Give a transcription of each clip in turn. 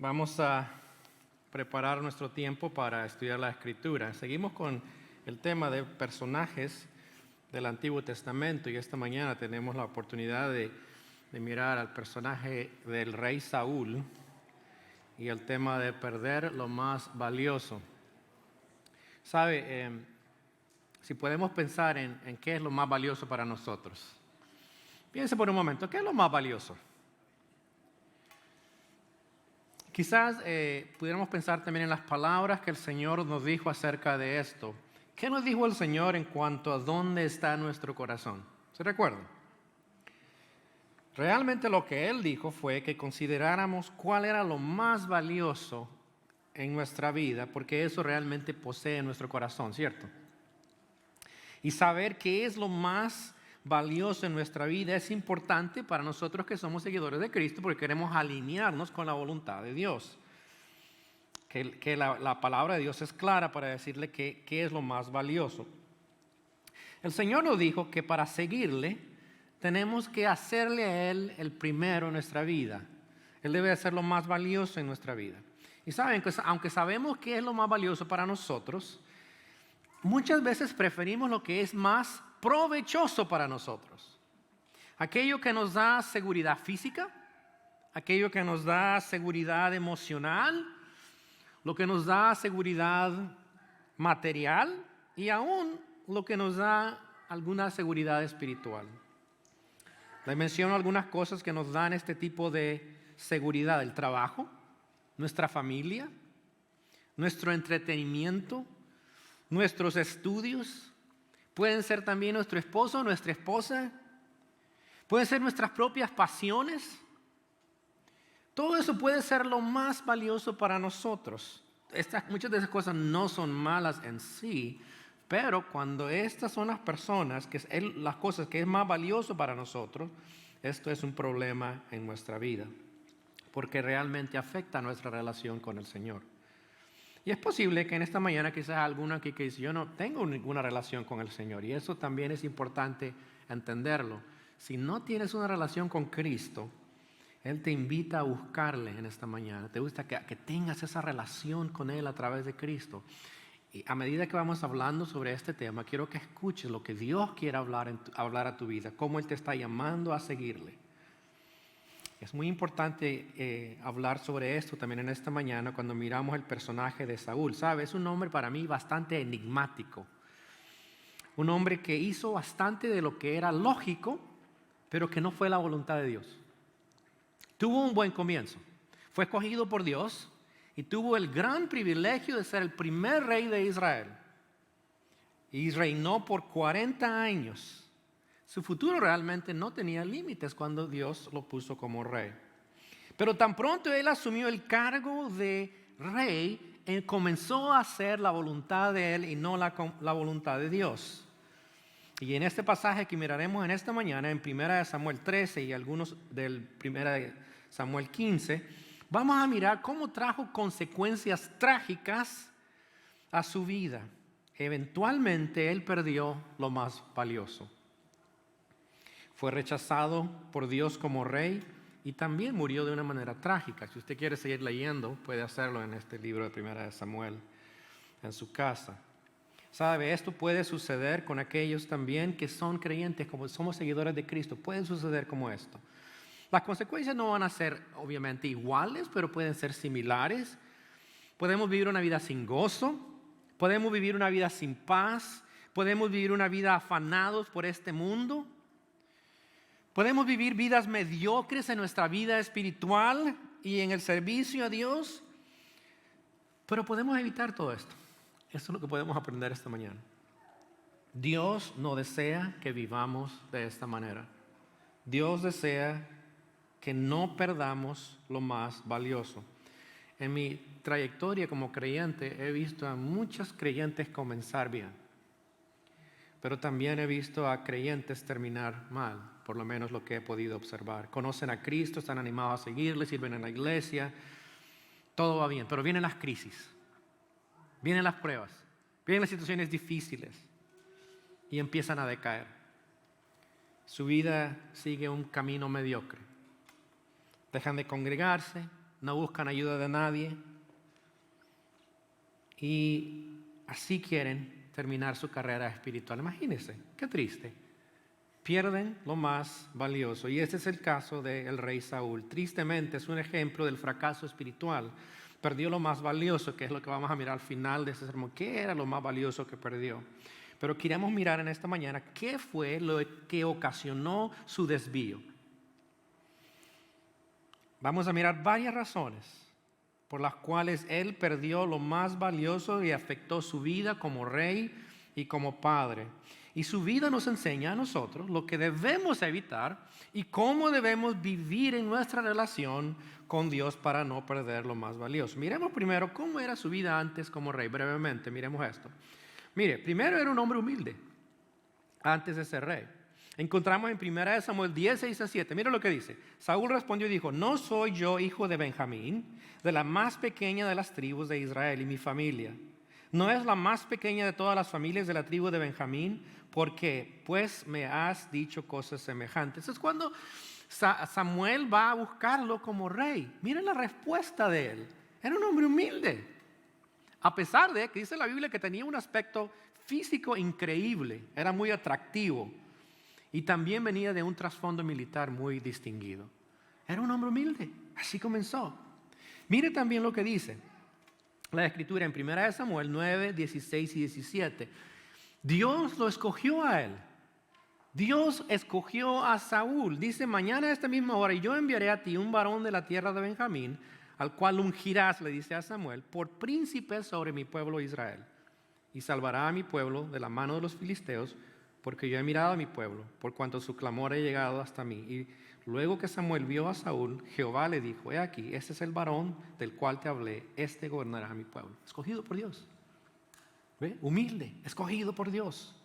Vamos a preparar nuestro tiempo para estudiar la Escritura. Seguimos con el tema de personajes del Antiguo Testamento y esta mañana tenemos la oportunidad de mirar al personaje del rey Saúl y el tema de perder lo más valioso. ¿Sabe? Si podemos pensar en qué es lo más valioso para nosotros. Piense por un momento, ¿qué es lo más valioso? Quizás pudiéramos pensar también en las palabras que el Señor nos dijo acerca de esto. ¿Qué nos dijo el Señor en cuanto a dónde está nuestro corazón? ¿Se recuerdan? Realmente lo que Él dijo fue que consideráramos cuál era lo más valioso en nuestra vida, porque eso realmente posee nuestro corazón, ¿cierto? Y saber qué es lo más valioso en nuestra vida es importante para nosotros que somos seguidores de Cristo, porque queremos alinearnos con la voluntad de Dios. Que la palabra de Dios es clara para decirle qué es lo más valioso. El Señor nos dijo que para seguirle tenemos que hacerle a Él el primero en nuestra vida. Él debe ser lo más valioso en nuestra vida. Y saben que aunque sabemos qué es lo más valioso para nosotros, muchas veces preferimos lo que es más provechoso para nosotros. Aquello que nos da seguridad física, aquello que nos da seguridad emocional, lo que nos da seguridad material y aún lo que nos da alguna seguridad espiritual. Les menciono algunas cosas que nos dan este tipo de seguridad: el trabajo, nuestra familia, nuestro entretenimiento, nuestros estudios, pueden ser también nuestro esposo, nuestra esposa, pueden ser nuestras propias pasiones. Todo eso puede ser lo más valioso para nosotros. Muchas de esas cosas no son malas en sí, pero cuando estas son las personas, las cosas que es más valioso para nosotros, esto es un problema en nuestra vida, porque realmente afecta nuestra relación con el Señor. Y es posible que en esta mañana quizás alguno aquí que dice: yo no tengo ninguna relación con el Señor, y eso también es importante entenderlo. Si no tienes una relación con Cristo, Él te invita a buscarle en esta mañana. Te gusta que tengas esa relación con Él a través de Cristo. Y a medida que vamos hablando sobre este tema, quiero que escuches lo que Dios quiere hablar a tu vida, cómo Él te está llamando a seguirle. Es muy importante hablar sobre esto también en esta mañana cuando miramos el personaje de Saúl. ¿Sabe? Es un hombre para mí bastante enigmático. Un hombre que hizo bastante de lo que era lógico, pero que no fue la voluntad de Dios. Tuvo un buen comienzo. Fue escogido por Dios y tuvo el gran privilegio de ser el primer rey de Israel. Y reinó por 40 años. Su futuro realmente no tenía límites cuando Dios lo puso como rey. Pero tan pronto él asumió el cargo de rey, él comenzó a hacer la voluntad de él y no la voluntad de Dios. Y en este pasaje que miraremos en esta mañana, en 1 Samuel 13 y algunos del 1 Samuel 15, vamos a mirar cómo trajo consecuencias trágicas a su vida. Eventualmente él perdió lo más valioso. Fue rechazado por Dios como rey y también murió de una manera trágica. Si usted quiere seguir leyendo, puede hacerlo en este libro de 1 Samuel en su casa. ¿Sabe? Esto puede suceder con aquellos también que son creyentes, como somos seguidores de Cristo. Pueden suceder como esto. Las consecuencias no van a ser obviamente iguales, pero pueden ser similares. Podemos vivir una vida sin gozo, podemos vivir una vida sin paz, podemos vivir una vida afanados por este mundo. Podemos vivir vidas mediocres en nuestra vida espiritual y en el servicio a Dios, pero podemos evitar todo esto. Eso es lo que podemos aprender esta mañana. Dios no desea que vivamos de esta manera. Dios desea que no perdamos lo más valioso. En mi trayectoria como creyente he visto a muchos creyentes comenzar bien, pero también he visto a creyentes terminar mal, por lo menos lo que he podido observar. Conocen a Cristo, están animados a seguirle, sirven en la iglesia, todo va bien, pero vienen las crisis, vienen las pruebas, vienen las situaciones difíciles y empiezan a decaer. Su vida sigue un camino mediocre. Dejan de congregarse, no buscan ayuda de nadie y así quieren terminar su carrera espiritual. Imagínense, qué triste. Pierden lo más valioso. Y este es el caso del rey Saúl. Tristemente es un ejemplo del fracaso espiritual. Perdió lo más valioso, que es lo que vamos a mirar al final de este sermón. ¿Qué era lo más valioso que perdió? Pero queremos mirar en esta mañana qué fue lo que ocasionó su desvío. Vamos a mirar varias razones por las cuales él perdió lo más valioso y afectó su vida como rey y como padre. Y su vida nos enseña a nosotros lo que debemos evitar y cómo debemos vivir en nuestra relación con Dios para no perder lo más valioso. Miremos primero cómo era su vida antes como rey. Brevemente, miremos esto. Mire, primero era un hombre humilde antes de ser rey. Encontramos en 1 Samuel 10, 6 a 7. Mira lo que dice. Saúl respondió y dijo: no soy yo hijo de Benjamín, de la más pequeña de las tribus de Israel, y mi familia no es la más pequeña de todas las familias de la tribu de Benjamín. ¿Por qué? Pues me has dicho cosas semejantes. Es cuando Samuel va a buscarlo como rey. Miren la respuesta de él. Era un hombre humilde. A pesar de que dice la Biblia que tenía un aspecto físico increíble, era muy atractivo. Y también venía de un trasfondo militar muy distinguido. Era un hombre humilde. Así comenzó. Mire también lo que dice la Escritura en 1 Samuel 9, 16 y 17. Dios lo escogió a él. Dios escogió a Saúl. Dice: mañana a esta misma hora yo enviaré a ti un varón de la tierra de Benjamín, al cual ungirás, le dice a Samuel, por príncipe sobre mi pueblo Israel. Y salvará a mi pueblo de la mano de los filisteos, porque yo he mirado a mi pueblo, por cuanto su clamor ha llegado hasta mí. Y luego que Samuel vio a Saúl, Jehová le dijo: he aquí, este es el varón del cual te hablé, este gobernará a mi pueblo. Escogido por Dios. ¿Ve? Humilde, escogido por Dios.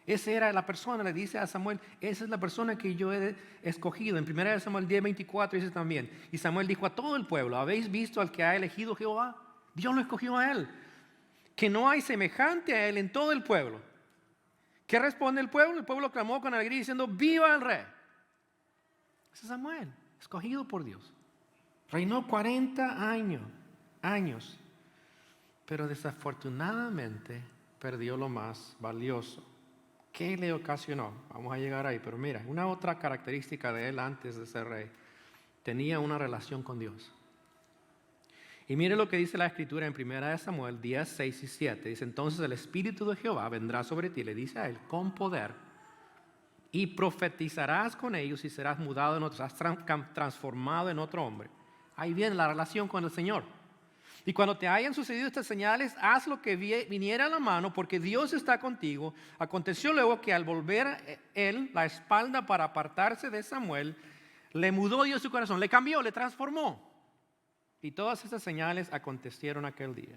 Esa era la persona, le dice a Samuel: esa es la persona que yo he escogido. En 1 Samuel 10, 24 dice también: y Samuel dijo a todo el pueblo: ¿habéis visto al que ha elegido Jehová? Dios lo escogió a él, que no hay semejante a él en todo el pueblo. ¿Qué responde el pueblo? El pueblo clamó con alegría diciendo: ¡viva el rey! Ese es Samuel, escogido por Dios. Reinó 40 años, pero desafortunadamente perdió lo más valioso. ¿Qué le ocasionó? Vamos a llegar ahí, pero mira, una otra característica de él antes de ser rey: tenía una relación con Dios. Y mire lo que dice la Escritura en 1 Samuel 10, 6 y 7. Dice: entonces el Espíritu de Jehová vendrá sobre ti, le dice a él, con poder, y profetizarás con ellos y serás mudado en otro, serás transformado en otro hombre. Ahí viene la relación con el Señor. Y cuando te hayan sucedido estas señales, haz lo que viniera a la mano, porque Dios está contigo. Aconteció luego que al volver él la espalda para apartarse de Samuel, le mudó Dios su corazón, le cambió, le transformó. Y todas estas señales acontecieron aquel día.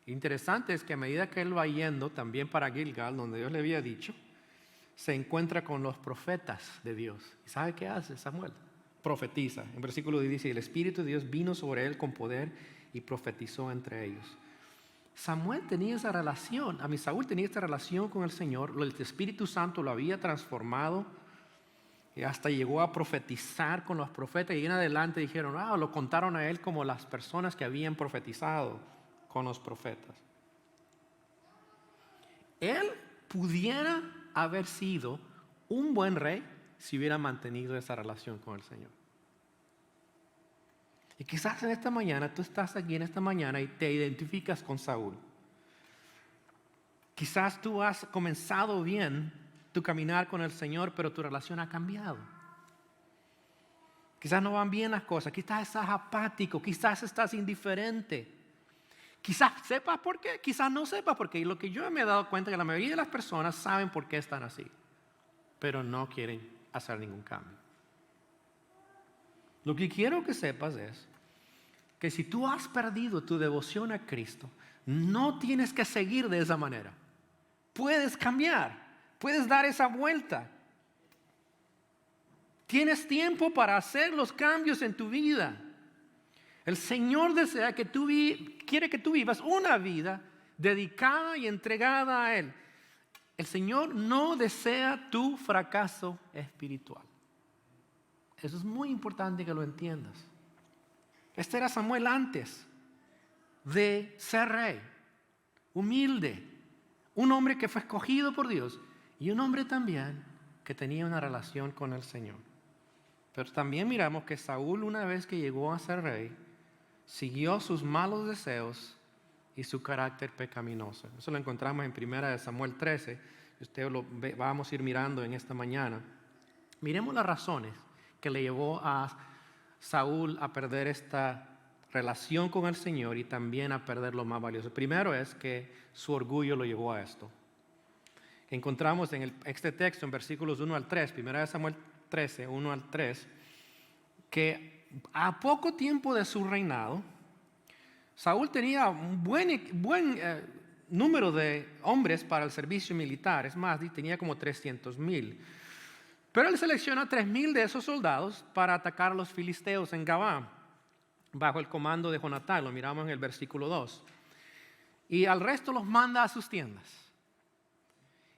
Interesante es que a medida que él va yendo también para Gilgal, donde Dios le había dicho, se encuentra con los profetas de Dios. ¿Y sabe qué hace Samuel? Profetiza. En versículo 10 dice: el Espíritu de Dios vino sobre él con poder y profetizó entre ellos. Samuel tenía esa relación, Saúl tenía esta relación con el Señor. El Espíritu Santo lo había transformado y hasta llegó a profetizar con los profetas. Y en adelante dijeron: lo contaron a él como las personas que habían profetizado con los profetas. Él pudiera haber sido un buen rey si hubiera mantenido esa relación con el Señor. Y quizás en esta mañana, tú estás aquí en esta mañana y te identificas con Saúl. Quizás tú has comenzado bien tu caminar con el Señor, pero tu relación ha cambiado. Quizás no van bien las cosas, quizás estás apático, quizás estás indiferente. Quizás sepas por qué, quizás no sepas por qué. Y lo que yo me he dado cuenta es que la mayoría de las personas saben por qué están así, pero no quieren hacer ningún cambio. Lo que quiero que sepas es que si tú has perdido tu devoción a Cristo, no tienes que seguir de esa manera. Puedes cambiar, puedes dar esa vuelta. Tienes tiempo para hacer los cambios en tu vida. El Señor desea que quiere que tú vivas una vida dedicada y entregada a Él. El Señor no desea tu fracaso espiritual. Eso es muy importante que lo entiendas. Este era Samuel antes de ser rey, humilde, un hombre que fue escogido por Dios y un hombre también que tenía una relación con el Señor. Pero también miramos que Saúl, una vez que llegó a ser rey, siguió sus malos deseos y su carácter pecaminoso. Eso lo encontramos en 1 Samuel 13. Usted lo vamos a ir mirando en esta mañana. Miremos las razones que le llevó a Saúl a perder esta relación con el Señor y también a perder lo más valioso. Primero es que su orgullo lo llevó a esto. Encontramos en este texto, en versículos 1 al 3, 1 Samuel 13, 1 al 3, que a poco tiempo de su reinado, Saúl tenía un buen número de hombres para el servicio militar. Es más, tenía como 300,000. Pero él selecciona 3,000 de esos soldados para atacar a los filisteos en Gabá, bajo el comando de Jonatán. Lo miramos en el versículo 2. Y al resto los manda a sus tiendas.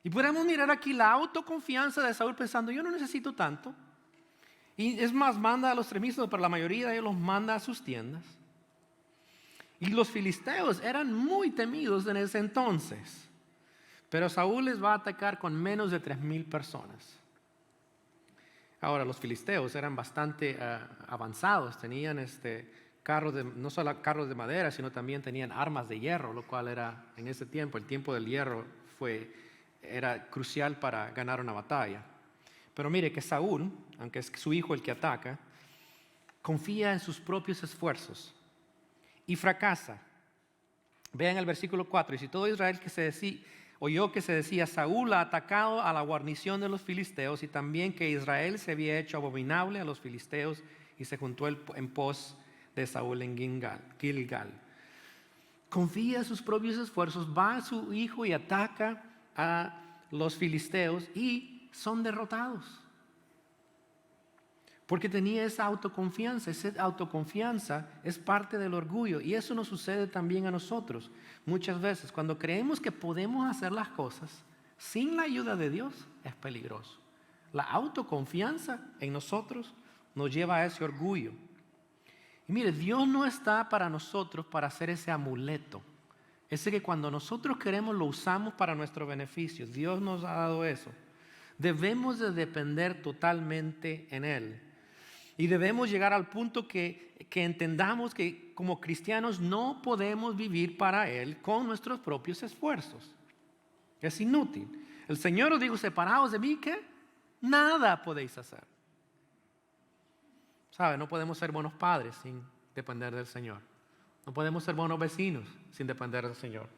Y podemos mirar aquí la autoconfianza de Saúl pensando, yo no necesito tanto. Y es más, manda a los 3,000, pero la mayoría de ellos los manda a sus tiendas. Y los filisteos eran muy temidos en ese entonces. Pero Saúl les va a atacar con menos de 3,000 personas. Ahora, los filisteos eran bastante avanzados. Tenían no solo carros de madera, sino también tenían armas de hierro, lo cual era, en ese tiempo, el tiempo del hierro era crucial para ganar una batalla. Pero mire que Saúl, aunque es su hijo el que ataca, confía en sus propios esfuerzos y fracasa. Vean el versículo 4. Y si todo Israel oyó que se decía, Saúl ha atacado a la guarnición de los filisteos, y también que Israel se había hecho abominable a los filisteos, y se juntó en pos de Saúl en Gilgal. Confía en sus propios esfuerzos, va a su hijo y ataca a los filisteos y son derrotados. Porque tenía esa autoconfianza es parte del orgullo, y eso nos sucede también a nosotros. Muchas veces cuando creemos que podemos hacer las cosas sin la ayuda de Dios, es peligroso. La autoconfianza en nosotros nos lleva a ese orgullo. Y mire, Dios no está para nosotros para hacer ese amuleto. Ese que cuando nosotros queremos lo usamos para nuestro beneficio. Dios nos ha dado eso. Debemos de depender totalmente en Él. Y debemos llegar al punto que entendamos que como cristianos no podemos vivir para Él con nuestros propios esfuerzos. Es inútil. El Señor os dijo, separados de mí, ¿qué? Nada podéis hacer. ¿Sabe? No podemos ser buenos padres sin depender del Señor. No podemos ser buenos vecinos sin depender del Señor.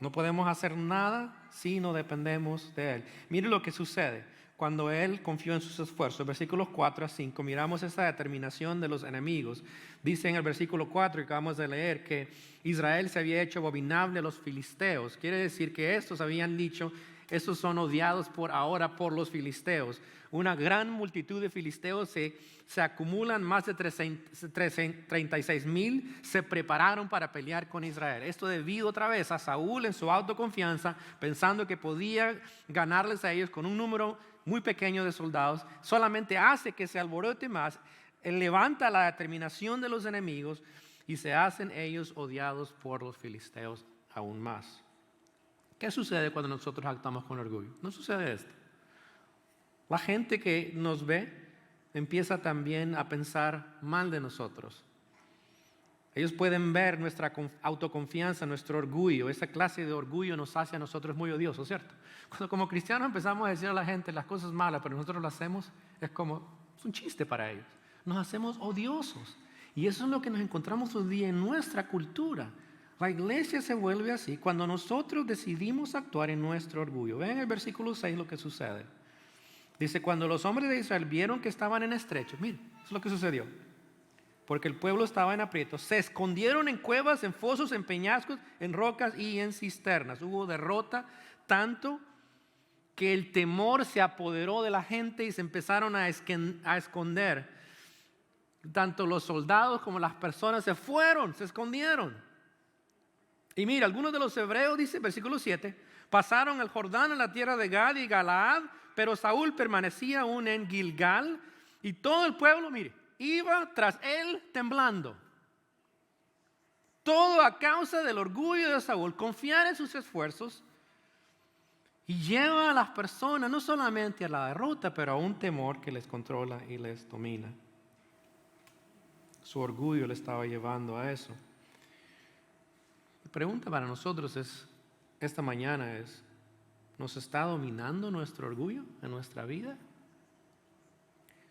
No podemos hacer nada si no dependemos de Él. Mire lo que sucede cuando Él confió en sus esfuerzos. Versículos 4 a 5, miramos esa determinación de los enemigos. Dice en el versículo 4 que acabamos de leer que Israel se había hecho abominable a los filisteos. Quiere decir que estos habían dicho, estos son odiados ahora por los filisteos. Una gran multitud de filisteos se acumulan, más de 36,000 se prepararon para pelear con Israel. Esto debido otra vez a Saúl en su autoconfianza, pensando que podía ganarles a ellos con un número muy pequeño de soldados. Solamente hace que se alborote más, él levanta la determinación de los enemigos y se hacen ellos odiados por los filisteos aún más. ¿Qué sucede cuando nosotros actuamos con orgullo? No sucede esto. La gente que nos ve empieza también a pensar mal de nosotros. Ellos pueden ver nuestra autoconfianza, nuestro orgullo. Esa clase de orgullo nos hace a nosotros muy odiosos, ¿cierto? Cuando como cristianos empezamos a decir a la gente las cosas malas, pero nosotros lo hacemos, es un chiste para ellos. Nos hacemos odiosos. Y eso es lo que nos encontramos hoy día en nuestra cultura. La iglesia se vuelve así cuando nosotros decidimos actuar en nuestro orgullo. Vean el versículo 6 lo que sucede. Dice, cuando los hombres de Israel vieron que estaban en estrecho, miren, eso es lo que sucedió. Porque el pueblo estaba en aprieto. Se escondieron en cuevas, en fosos, en peñascos, en rocas y en cisternas. Hubo derrota tanto que el temor se apoderó de la gente y se empezaron a esconder. Tanto los soldados como las personas se escondieron. Y mira, algunos de los hebreos, dice versículo 7, pasaron el Jordán en la tierra de Gad y Galaad, pero Saúl permanecía aún en Gilgal y todo el pueblo, mire, iba tras él temblando. Todo a causa del orgullo de Saúl, confiar en sus esfuerzos y lleva a las personas no solamente a la derrota, pero a un temor que les controla y les domina. Su orgullo le estaba llevando a eso. La pregunta para nosotros esta mañana es, ¿nos está dominando nuestro orgullo en nuestra vida?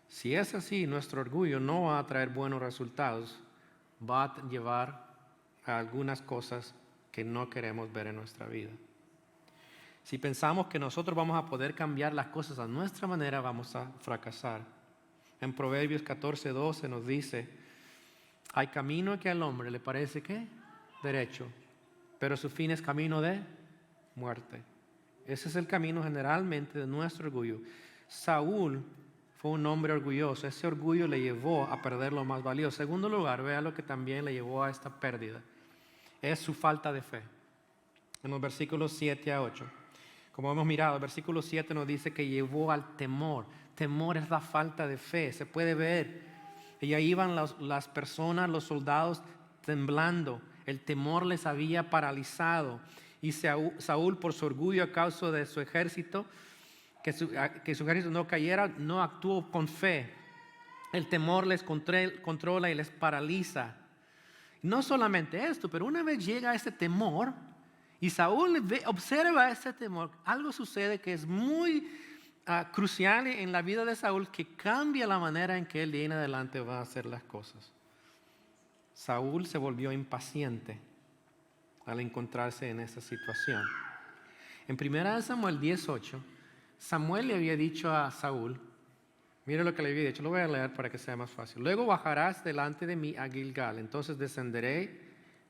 Si es así, nuestro orgullo no va a traer buenos resultados, va a llevar a algunas cosas que no queremos ver en nuestra vida. Si pensamos que nosotros vamos a poder cambiar las cosas a nuestra manera, vamos a fracasar. En Proverbios 14:12 nos dice, hay camino que al hombre le parece ¿qué? Derecho, pero su fin es camino de muerte. Ese es el camino generalmente de nuestro orgullo. Saúl fue un hombre orgulloso. Ese orgullo le llevó a perder lo más valioso. En segundo lugar, vea lo que también le llevó a esta pérdida. Es su falta de fe. En los versículos 7 a 8. Como hemos mirado, el versículo 7 nos dice que llevó al temor. Temor es la falta de fe. Se puede ver. Y ahí iban las personas, los soldados temblando. El temor les había paralizado. Y Saúl, por su orgullo a causa de su ejército, que su ejército no cayera, no actuó con fe. El temor les controla y les paraliza. No solamente esto, pero una vez llega ese temor y Saúl observa ese temor, algo sucede que es muy crucial en la vida de Saúl, que cambia la manera en que él de ahí en adelante va a hacer las cosas. Saúl se volvió impaciente al encontrarse en esa situación. En 1 Samuel 10:8, Samuel le había dicho a Saúl, mire lo que le había dicho, lo voy a leer para que sea más fácil. Luego bajarás delante de mí a Gilgal, entonces descenderé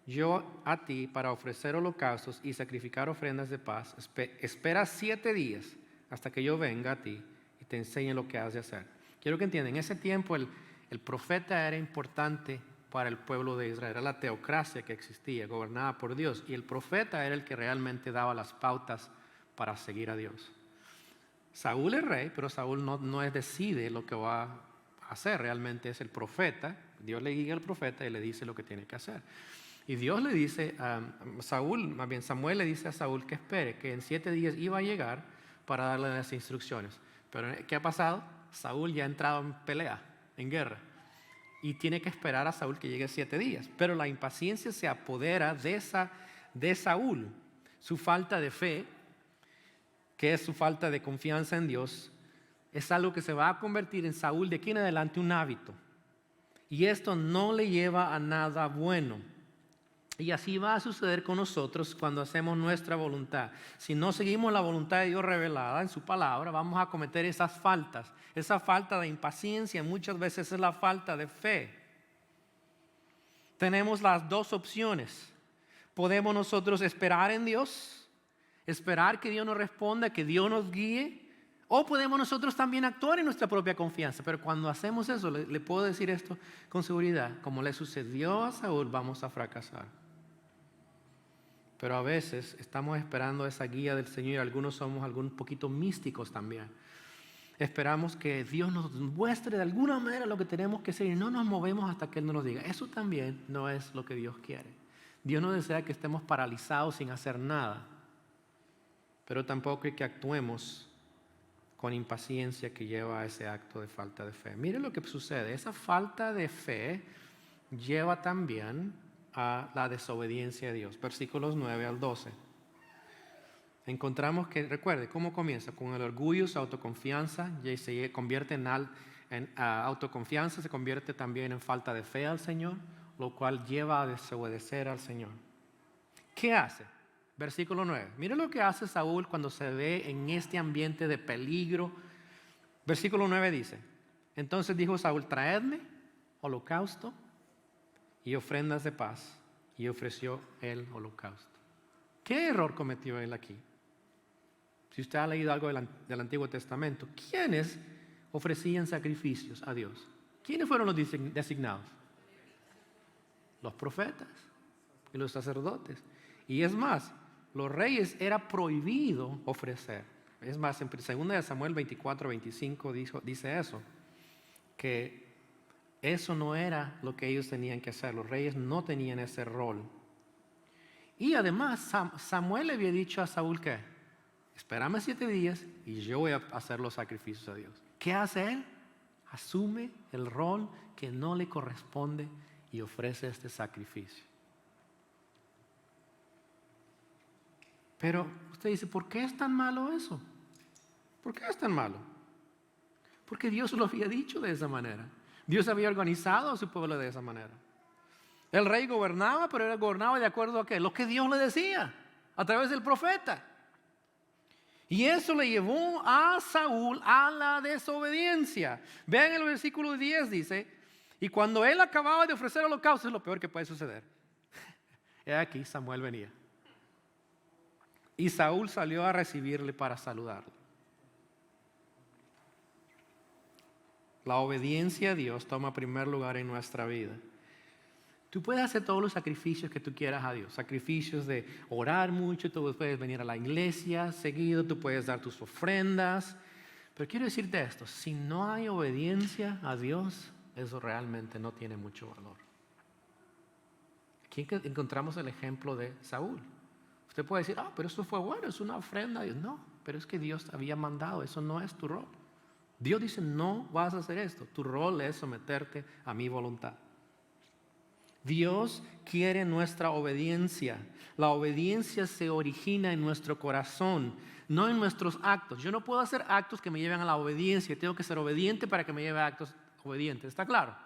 yo a ti para ofrecer holocaustos y sacrificar ofrendas de paz. Espera 7 días hasta que yo venga a ti y te enseñe lo que has de hacer. Quiero que entiendan, en ese tiempo el profeta era importante para el pueblo de Israel. Era la teocracia que existía, gobernada por Dios. Y el profeta era el que realmente daba las pautas para seguir a Dios. Saúl es rey, pero Saúl no decide lo que va a hacer. Realmente es el profeta. Dios le guía al profeta y le dice lo que tiene que hacer. Y Dios le dice a Samuel le dice a Saúl que espere, que en 7 días iba a llegar para darle las instrucciones. Pero ¿qué ha pasado? Saúl ya ha entrado en pelea, en guerra. Y tiene que esperar a Saúl que llegue 7 días. Pero la impaciencia se apodera de Saúl. Su falta de fe, que es su falta de confianza en Dios, es algo que se va a convertir en Saúl de aquí en adelante un hábito. Y esto no le lleva a nada bueno. Y así va a suceder con nosotros cuando hacemos nuestra voluntad. Si no seguimos la voluntad de Dios revelada en su palabra, vamos a cometer esas faltas. Esa falta de impaciencia muchas veces es la falta de fe. Tenemos las dos opciones. Podemos nosotros esperar en Dios, esperar que Dios nos responda, que Dios nos guíe, o podemos nosotros también actuar en nuestra propia confianza. Pero cuando hacemos eso, le puedo decir esto con seguridad, como le sucedió a Saúl, vamos a fracasar. Pero a veces estamos esperando esa guía del Señor y algunos somos un poquito místicos también. Esperamos que Dios nos muestre de alguna manera lo que tenemos que hacer y no nos movemos hasta que Él nos diga. Eso también no es lo que Dios quiere. Dios no desea que estemos paralizados sin hacer nada, pero tampoco es que actuemos con impaciencia que lleva a ese acto de falta de fe. Mire lo que sucede. Esa falta de fe lleva también a la desobediencia a Dios. Versículos 9 al 12. Encontramos que, recuerde, ¿cómo comienza? Con el orgullo, su autoconfianza, y se convierte en autoconfianza, se convierte también en falta de fe al Señor, lo cual lleva a desobedecer al Señor. ¿Qué hace? Versículo 9. Mire lo que hace Saúl cuando se ve en este ambiente de peligro. Versículo 9 dice, entonces dijo Saúl, traedme holocausto y ofrendas de paz, y ofreció el holocausto. ¿Qué error cometió él aquí? Si usted ha leído algo del Antiguo Testamento, ¿quiénes ofrecían sacrificios a Dios? ¿Quiénes fueron los designados? Los profetas y los sacerdotes. Y es más, los reyes era prohibido ofrecer. Es más, en 2 Samuel 24:25 dice eso, que Eso no era lo que ellos tenían que hacer. Los reyes no tenían ese rol. Y además Samuel le había dicho a Saúl que espérame 7 días y yo voy a hacer los sacrificios a Dios. ¿Qué hace él? Asume el rol que no le corresponde y ofrece este sacrificio. Pero usted dice, ¿por qué es tan malo eso? ¿Por qué es tan malo? Porque Dios lo había dicho de esa manera. Dios había organizado a su pueblo de esa manera. El rey gobernaba, pero él gobernaba de acuerdo a qué? Lo que Dios le decía, a través del profeta. Y eso le llevó a Saúl a la desobediencia. Vean el versículo 10, dice, y cuando él acababa de ofrecer holocausto, es lo peor que puede suceder. He aquí, Samuel venía. Y Saúl salió a recibirle para saludarlo. La obediencia a Dios toma primer lugar en nuestra vida. Tú puedes hacer todos los sacrificios que tú quieras a Dios. Sacrificios de orar mucho, tú puedes venir a la iglesia seguido, tú puedes dar tus ofrendas. Pero quiero decirte esto, si no hay obediencia a Dios, eso realmente no tiene mucho valor. Aquí encontramos el ejemplo de Saúl. Usted puede decir, pero eso fue bueno, es una ofrenda a Dios. No, pero es que Dios había mandado, eso no es tu rol. Dios dice, no vas a hacer esto, tu rol es someterte a mi voluntad. Dios quiere nuestra obediencia. La obediencia se origina en nuestro corazón, no en nuestros actos. Yo no puedo hacer actos que me lleven a la obediencia. Tengo que ser obediente para que me lleve a actos obedientes. ¿Está claro?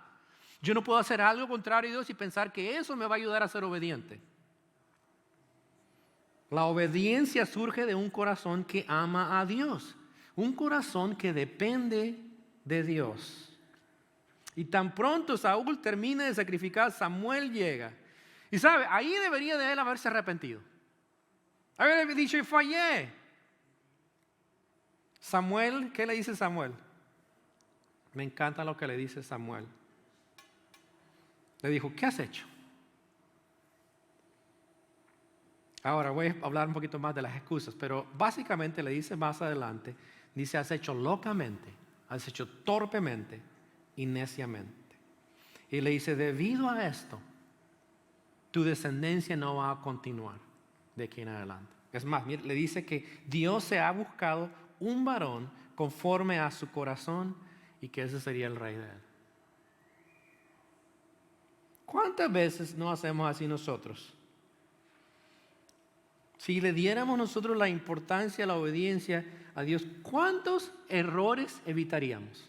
Yo no puedo hacer algo contrario a Dios y pensar que eso me va a ayudar a ser obediente. La obediencia surge de un corazón que ama a Dios. Un corazón que depende de Dios. Y tan pronto Saúl termina de sacrificar, Samuel llega. Y sabe, ahí debería de él haberse arrepentido. Haber dicho, y fallé. Samuel, ¿qué le dice Samuel? Me encanta lo que le dice Samuel. Le dijo, ¿qué has hecho? Ahora voy a hablar un poquito más de las excusas, pero básicamente le dice más adelante, dice, has hecho locamente, has hecho torpemente y neciamente. Y le dice, debido a esto, tu descendencia no va a continuar de aquí en adelante. Es más, le dice que Dios se ha buscado un varón conforme a su corazón y que ese sería el rey de él. ¿Cuántas veces no hacemos así nosotros? Si le diéramos nosotros la importancia a la obediencia a Dios, ¿cuántos errores evitaríamos?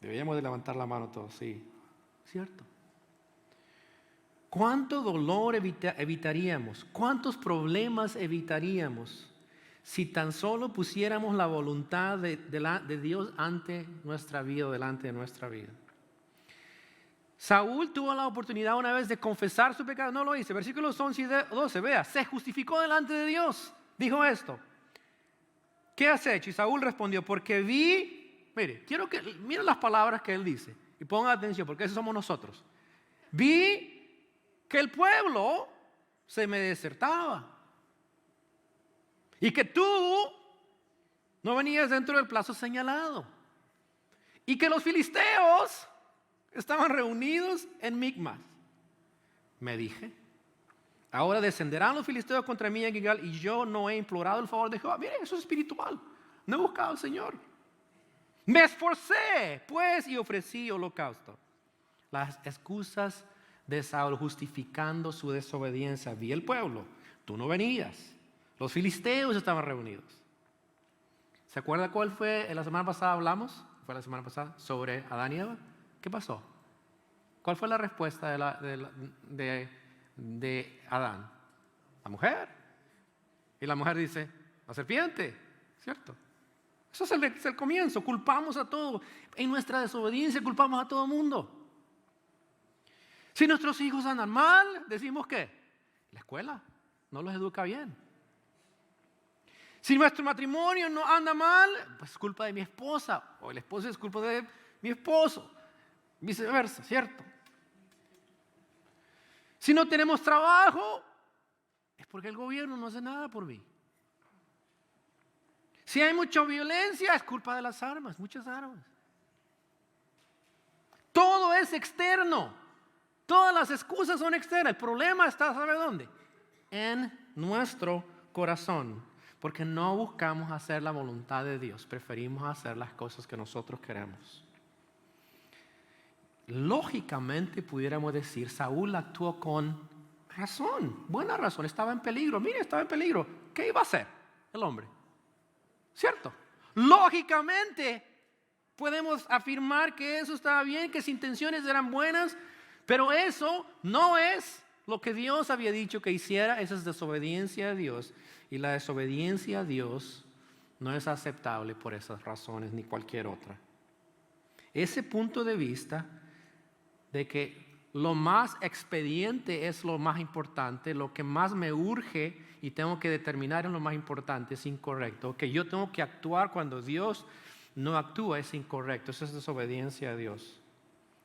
Deberíamos de levantar la mano todos, sí, cierto. ¿Cuánto dolor evitaríamos? ¿Cuántos problemas evitaríamos si tan solo pusiéramos la voluntad de Dios ante nuestra vida o delante de nuestra vida? Saúl tuvo la oportunidad una vez de confesar su pecado, no lo hizo. Versículos 11 y 12, vea, se justificó delante de Dios. Dijo esto, ¿qué has hecho? Y Saúl respondió, porque vi, mire las palabras que él dice y ponga atención porque esos somos nosotros. Vi que el pueblo se me desertaba y que tú no venías dentro del plazo señalado y que los filisteos estaban reunidos en Micmas. Me dije, ahora descenderán los filisteos contra mí en Gilgal y yo no he implorado el favor de Jehová. Mire, eso es espiritual. No he buscado al Señor. Me esforcé, pues, y ofrecí holocausto. Las excusas de Saúl justificando su desobediencia. Vi el pueblo, tú no venías. Los filisteos estaban reunidos. ¿Se acuerda cuál fue? La semana pasada hablamos, fue la semana pasada, sobre Adán y Eva. ¿Qué pasó? ¿Cuál fue la respuesta de Adán? La mujer. Y la mujer dice, la serpiente, ¿cierto? Eso es el comienzo, culpamos a todo. En nuestra desobediencia culpamos a todo el mundo. Si nuestros hijos andan mal, decimos ¿qué? La escuela no los educa bien. Si nuestro matrimonio no anda mal, pues es culpa de mi esposa, o el esposo es culpa de mi esposo, viceversa, ¿cierto? Si no tenemos trabajo, es porque el gobierno no hace nada por mí. Si hay mucha violencia, es culpa de las armas, muchas armas. Todo es externo. Todas las excusas son externas. El problema está, ¿sabe dónde? En nuestro corazón. Porque no buscamos hacer la voluntad de Dios. Preferimos hacer las cosas que nosotros queremos. Lógicamente pudiéramos decir, Saúl actuó con razón, buena razón, estaba en peligro. Mire, estaba en peligro. ¿Qué iba a hacer el hombre? ¿Cierto? Lógicamente podemos afirmar que eso estaba bien, que sus intenciones eran buenas, pero eso no es lo que Dios había dicho que hiciera. Esa es desobediencia a Dios, y la desobediencia a Dios no es aceptable por esas razones ni cualquier otra. Ese punto de vista de que lo más expediente es lo más importante, lo que más me urge y tengo que determinar en lo más importante es incorrecto. Que yo tengo que actuar cuando Dios no actúa es incorrecto. Eso es desobediencia a Dios.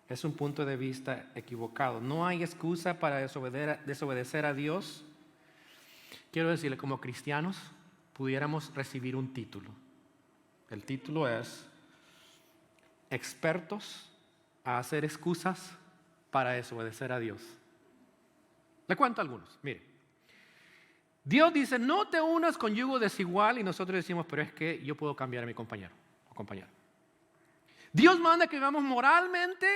Es un punto de vista equivocado. No hay excusa para desobedecer a Dios. Quiero decirle, como cristianos pudiéramos recibir un título. El título es expertos a hacer excusas para desobedecer a Dios. Le cuento algunos. Mire, Dios dice, no te unas con yugo desigual, y nosotros decimos, pero es que yo puedo cambiar a mi compañero o compañera. Dios manda que vivamos moralmente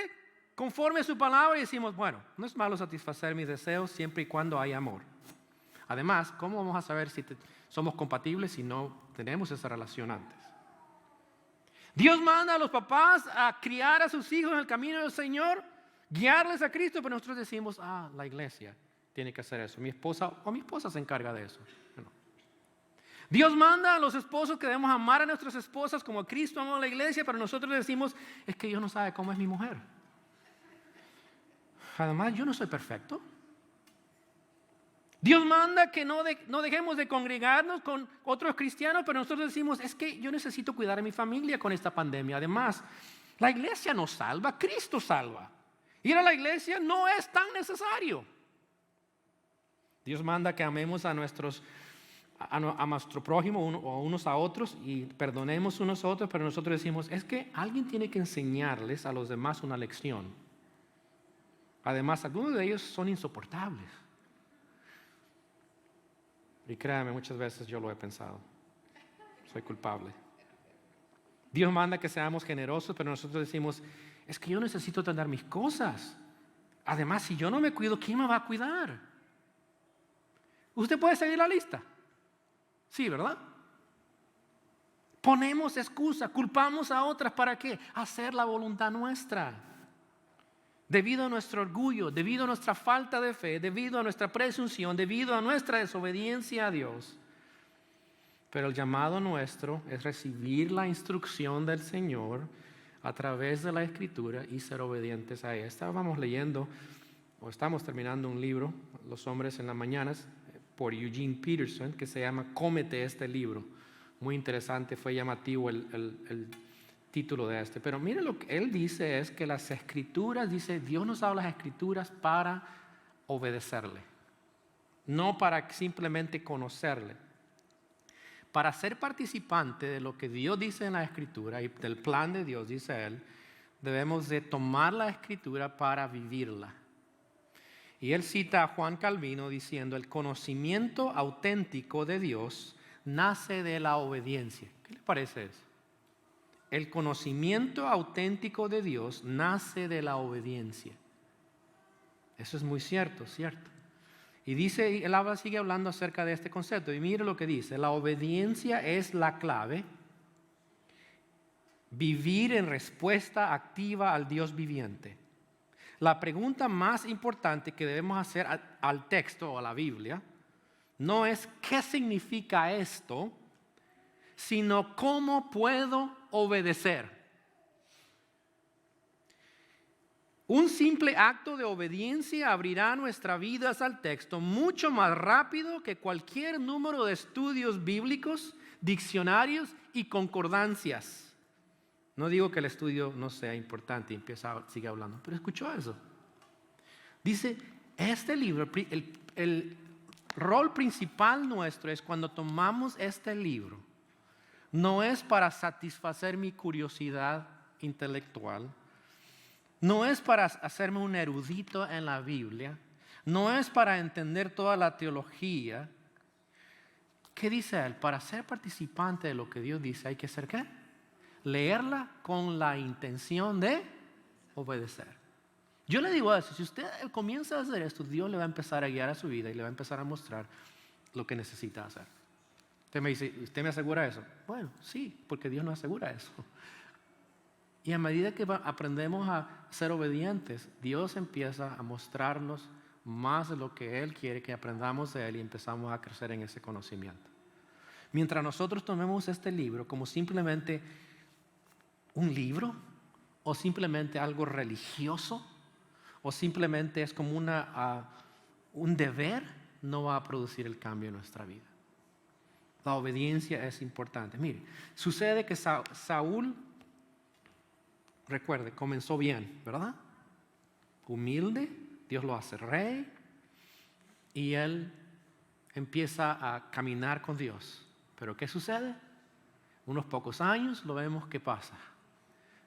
conforme a su palabra y decimos, bueno, no es malo satisfacer mis deseos siempre y cuando hay amor. Además, ¿cómo vamos a saber si somos compatibles si no tenemos esa relación antes? Dios manda a los papás a criar a sus hijos en el camino del Señor, guiarles a Cristo, pero nosotros decimos, la iglesia tiene que hacer eso. Mi esposa se encarga de eso. No. Dios manda a los esposos que debemos amar a nuestras esposas como Cristo amó a la iglesia, pero nosotros decimos, es que Dios no sabe cómo es mi mujer. Además, yo no soy perfecto. Dios manda que no dejemos de congregarnos con otros cristianos, pero nosotros decimos, es que yo necesito cuidar a mi familia con esta pandemia. Además, la iglesia nos salva, Cristo salva. Ir a la iglesia no es tan necesario. Dios manda que amemos a nuestro prójimo o unos a otros y perdonemos unos a otros, pero nosotros decimos, es que alguien tiene que enseñarles a los demás una lección. Además, algunos de ellos son insoportables. Y créanme, muchas veces yo lo he pensado. Soy culpable. Dios manda que seamos generosos, pero nosotros decimos, es que yo necesito tener mis cosas. Además, si yo no me cuido, ¿quién me va a cuidar? ¿Usted puede seguir la lista? Sí, ¿verdad? Ponemos excusa, culpamos a otras. ¿Para qué? Hacer la voluntad nuestra. Debido a nuestro orgullo, debido a nuestra falta de fe, debido a nuestra presunción, debido a nuestra desobediencia a Dios. Pero el llamado nuestro es recibir la instrucción del Señor a través de la Escritura y ser obedientes a ella. Estábamos leyendo, o estamos terminando un libro, Los hombres en las mañanas, por Eugene Peterson, que se llama Cómete este libro. Muy interesante, fue llamativo el título de este. Pero mire, lo que él dice es que las Escrituras, dice, Dios nos da las Escrituras para obedecerle, no para simplemente conocerle. Para ser participante de lo que Dios dice en la Escritura y del plan de Dios, dice él, debemos de tomar la Escritura para vivirla. Y él cita a Juan Calvino diciendo, el conocimiento auténtico de Dios nace de la obediencia. ¿Qué le parece eso? El conocimiento auténtico de Dios nace de la obediencia. Eso es muy cierto, ¿cierto? Y dice, él sigue hablando acerca de este concepto. Y mire lo que dice, la obediencia es la clave. Vivir en respuesta activa al Dios viviente. La pregunta más importante que debemos hacer al texto o a la Biblia no es ¿qué significa esto?, sino ¿cómo puedo obedecer? Un simple acto de obediencia abrirá nuestras vidas al texto mucho más rápido que cualquier número de estudios bíblicos, diccionarios y concordancias. No digo que el estudio no sea importante y sigue hablando, pero escuchó eso. Dice, este libro, el rol principal nuestro es cuando tomamos este libro, no es para satisfacer mi curiosidad intelectual, No es para hacerme un erudito en la Biblia. No es para entender toda la teología. ¿Qué dice él? Para ser participante de lo que Dios dice hay que ser ¿qué? Leerla con la intención de obedecer. Yo le digo eso, si usted comienza a hacer esto, Dios le va a empezar a guiar a su vida y le va a empezar a mostrar lo que necesita hacer. Usted me dice, ¿usted me asegura eso? Bueno, sí, porque Dios nos asegura eso. Y a medida que aprendemos a ser obedientes, Dios empieza a mostrarnos más de lo que Él quiere que aprendamos de Él y empezamos a crecer en ese conocimiento. Mientras nosotros tomemos este libro como simplemente un libro, o simplemente algo religioso, o simplemente es como un deber, no va a producir el cambio en nuestra vida. La obediencia es importante. Mire, sucede que Saúl, recuerde, comenzó bien, ¿verdad? Humilde, Dios lo hace rey y él empieza a caminar con Dios. Pero ¿qué sucede? Unos pocos años lo vemos que pasa.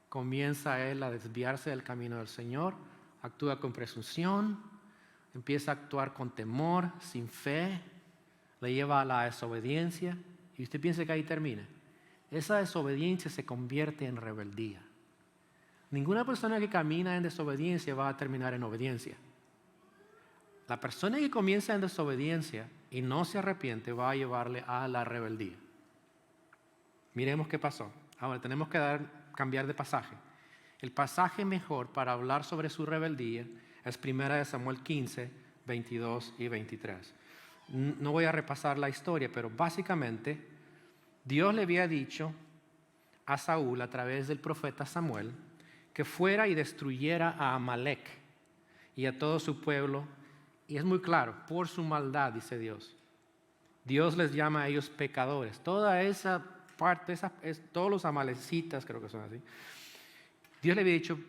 Comienza él a desviarse del camino del Señor, actúa con presunción, empieza a actuar con temor, sin fe, le lleva a la desobediencia y usted piensa que ahí termina. Esa desobediencia se convierte en rebeldía. Ninguna persona que camina en desobediencia va a terminar en obediencia. La persona que comienza en desobediencia y no se arrepiente va a llevarle a la rebeldía. Miremos qué pasó. Ahora tenemos que cambiar de pasaje. El pasaje mejor para hablar sobre su rebeldía es 1 Samuel 15, 22 y 23. No voy a repasar la historia, pero básicamente Dios le había dicho a Saúl a través del profeta Samuel que fuera y destruyera a Amalek y a todo su pueblo. Y es muy claro, por su maldad, dice Dios. Dios les llama a ellos pecadores. Toda esa parte, todos los amalecitas, creo que son así. Dios le había dicho,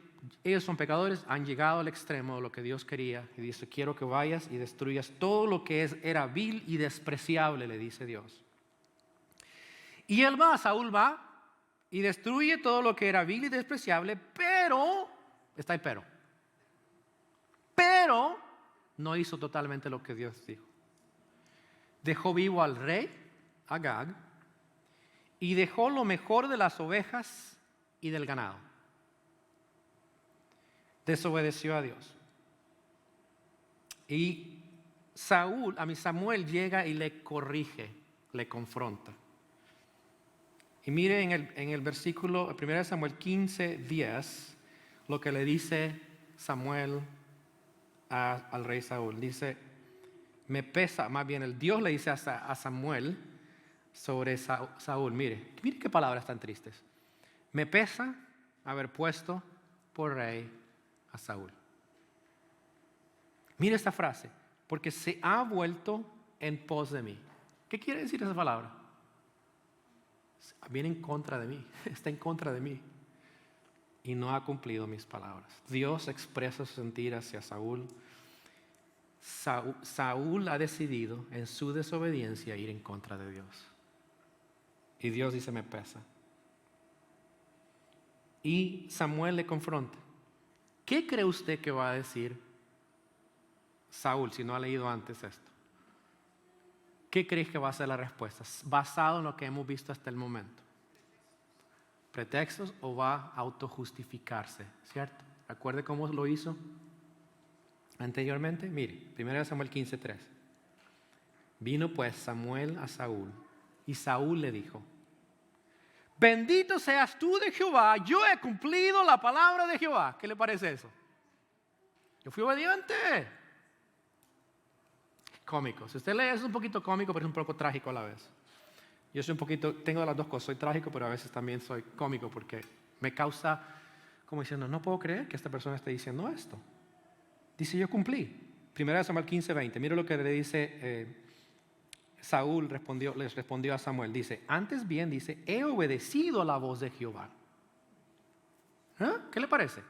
ellos son pecadores, han llegado al extremo de lo que Dios quería. Y dice, quiero que vayas y destruyas todo lo que era vil y despreciable, le dice Dios. Y él va, Saúl va y destruye todo lo que era vil y despreciable, pero, está ahí pero no hizo totalmente lo que Dios dijo. Dejó vivo al rey, Agag, y dejó lo mejor de las ovejas y del ganado. Desobedeció a Dios. Y Samuel llega y le corrige, le confronta. Y mire en el versículo 1 Samuel 15, 10, lo que le dice Samuel al rey Saúl. Dice, me pesa, más bien el Dios le dice a Samuel sobre Saúl. Mire qué palabras tan tristes. Me pesa haber puesto por rey a Saúl. Mire esta frase, porque se ha vuelto en pos de mí. ¿Qué quiere decir esa palabra? Viene en contra de mí, está en contra de mí y no ha cumplido mis palabras. Dios expresa su sentir hacia Saúl. Saúl ha decidido en su desobediencia ir en contra de Dios. Y Dios dice, me pesa. Y Samuel le confronta. ¿Qué cree usted que va a decir Saúl si no ha leído antes esto? ¿Qué crees que va a ser la respuesta? Basado en lo que hemos visto hasta el momento. ¿Pretextos o va a autojustificarse? ¿Cierto? ¿Recuerde cómo lo hizo anteriormente? Mire, 1 Samuel 15:3. Vino pues Samuel a Saúl y Saúl le dijo, bendito seas tú de Jehová, yo he cumplido la palabra de Jehová. ¿Qué le parece eso? Yo fui obediente. Cómico. Si usted lee es un poquito cómico, pero es un poco trágico a la vez. Yo soy tengo las dos cosas, soy trágico, pero a veces también soy cómico porque me causa como diciendo, no puedo creer que esta persona esté diciendo esto. Dice, yo cumplí. 1 Samuel 15:20. Mira lo que le dice Saúl, les respondió a Samuel. Dice, antes bien, dice, he obedecido a la voz de Jehová. ¿Qué le parece?